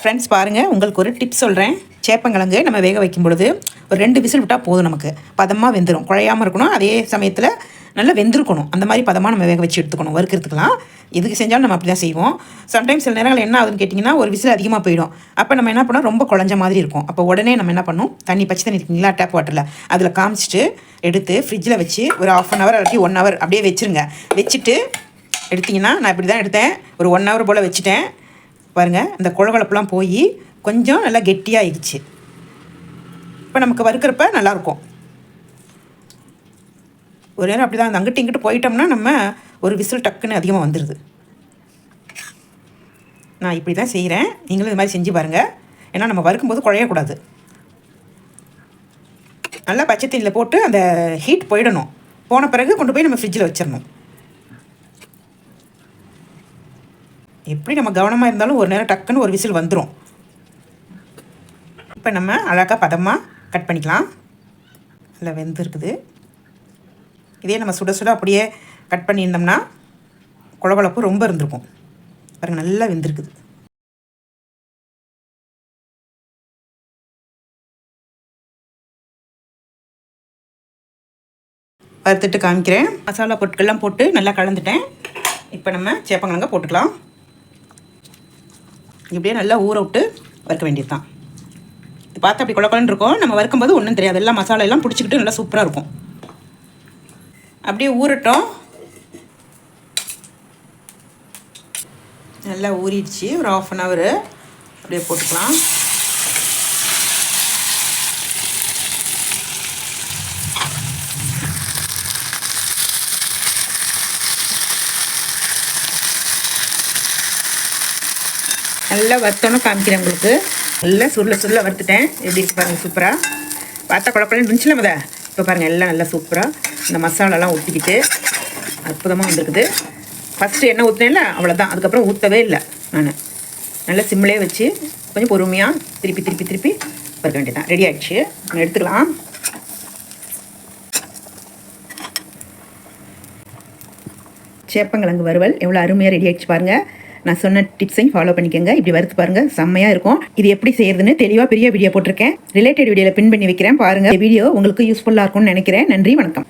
Friends பாருங்கள், உங்களுக்கு ஒரு டிப்ஸ் சொல்கிறேன். சேப்பங்கிழங்கு நம்ம வேக வைக்கும் பொழுது ஒரு 2 விசில் விட்டால் போதும். நமக்கு பதமாக வெந்துடும். குழையாமல் இருக்கணும், அதே சமயத்தில் நல்லா வெந்திருக்கணும். அந்த மாதிரி பதமாக நம்ம வேக வச்சு எடுத்துக்கணும். வறுக்கிறதுக்கெலாம் எதுக்கு செஞ்சாலும் நம்ம அப்படி தான் செய்வோம். சம்டைம்ஸ் சில நேரங்கள் என்ன ஆகுதுன்னு கேட்டிங்கன்னா, ஒரு விசில் அதிகமாக போயிடும். அப்போ நம்ம என்ன பண்ணோம், ரொம்ப குழஞ்ச மாதிரி இருக்கும். அப்போ உடனே நம்ம என்ன பண்ணணும், பச்சை தண்ணி இருக்குங்களா, டேப் வாட்டரில் அதில் காமிச்சிட்டு எடுத்து ஃப்ரிட்ஜில் வச்சு ஒரு 1/2 hour இல்லாட்டி 1 hour அப்படியே வச்சுருங்க. வச்சுட்டு எடுத்திங்கன்னா, நான் இப்படி தான் எடுத்தேன், ஒரு 1 hour போல் வச்சுட்டேன். பாருங்கள், இந்த குழகுழப்பெலாம் போய் கொஞ்சம் நல்லா கெட்டியாகிடுச்சு. இப்போ நமக்கு வறுக்கிறப்ப நல்லாயிருக்கும். ஒரு நேரம் அப்படி தான் அங்கிட்டு இங்கிட்டு போயிட்டோம்னா நம்ம ஒரு விசில் டக்குன்னு அதிகமாக வந்துடுது. நான் இப்படி தான் செய்கிறேன், நீங்களும் இது மாதிரி செஞ்சு பாருங்கள். ஏன்னா நம்ம வறுக்கும்போது குழையக்கூடாது. நல்லா பச்சை தண்ணியில் போட்டு அந்த ஹீட் போயிடணும். போன பிறகு கொண்டு போய் நம்ம ஃப்ரிட்ஜில் வச்சிடணும். எப்படி நம்ம கவனமாக இருந்தாலும் ஒரு நேரம் டக்குன்னு ஒரு விசில் வந்துடும். இப்போ நம்ம அழகாக பதமாக கட் பண்ணிக்கலாம். நல்லா வெந்திருக்குது. இதே நம்ம சுட சுட அப்படியே கட் பண்ணியிருந்தோம்னா குழகுழப்பு ரொம்ப இருந்திருக்கும். பாருங்கள், நல்லா வெந்திருக்குது. வறுத்துட்டு காமிக்கிறேன். மசாலா பொருட்கள்லாம் போட்டு நல்லா கலந்துட்டேன். இப்போ நம்ம சேப்பங்கிழங்க போட்டுக்கலாம். இப்படியே நல்லா ஊற விட்டு வறுக்க வேண்டியது தான். இது பார்த்து அப்படி குழக்குழன்னு இருக்கும். நம்ம வறுக்கும்போது ஒன்றும் தெரியாது. எல்லாம் மசாலா எல்லாம் பிடிச்சிக்கிட்டு நல்லா சூப்பராக இருக்கும். அப்படியே ஊறட்டும். நல்லா ஊறிடுச்சு. ஒரு 1/2 hour அப்படியே போட்டுக்கலாம். நல்லா வறுத்தோன்னு காமிக்கிறேன் உங்களுக்கு. நல்லா சுருள வறுத்துட்டேன். எப்படி இருக்கு பாருங்கள், சூப்பராக. பார்த்தா குழப்பம் இருந்துச்சுல முத. இப்போ பாருங்கள், எல்லாம் நல்லா சூப்பராக இந்த மசாலாலாம் ஊற்றிக்கிட்டு அற்புதமாக வந்துருக்குது. ஃபஸ்ட்டு எண்ணெய் ஊற்றினேன்ல, அவ்வளோதான். அதுக்கப்புறம் ஊற்றவே இல்லை. நான் நல்லா சிம்மிலே வச்சு கொஞ்சம் பொறுமையாக திருப்பி வறுக்க வேண்டியதான். ரெடி ஆகிடுச்சு. நம்ம எடுத்துக்கலாம். சேப்பங்கிழங்கு வறுவல் எவ்வளோ அருமையாக ரெடி ஆகிடுச்சு பாருங்கள். நான் சொன்ன டிப்ஸையும் ஃபாலோ பண்ணிக்கோங்க. இப்படி வறுத்து பாருங்கள், செம்மையாக இருக்கும். இது எப்படி செய்யறதுன்னு தெளிவாக பெரிய வீடியோ போட்டிருக்கேன். ரிலேட்டட் வீடியோவில் பின் பண்ணி வைக்கிறேன் பாருங்கள். வீடியோ உங்களுக்கு யூஸ்ஃபுல்லாக இருக்கும்னு நினைக்கிறேன். நன்றி, வணக்கம்.